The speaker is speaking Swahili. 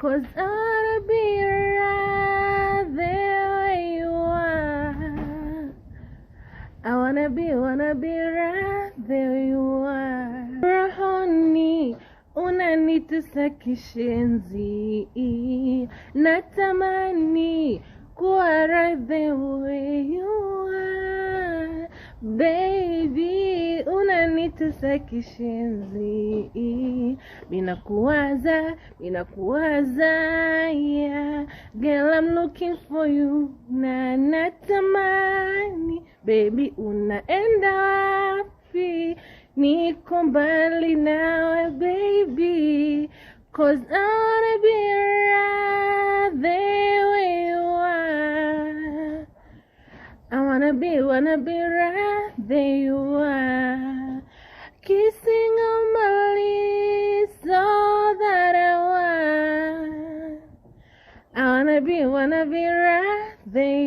'cause I wanna be right there where you are. I wanna be right there you are. Rohoni unanitesa kishenzi, natamani kuwa right there where you are. Baby, unanitesa kishenzi, mina kuwaza, yeah. Girl, I'm looking for you, na natamani. Baby, unaenda wapi? Niko mbali nawe baby, 'cause I wanna be right there where you are. I wanna be right there you are. Kissing on my lips, all that I want. I wanna be right there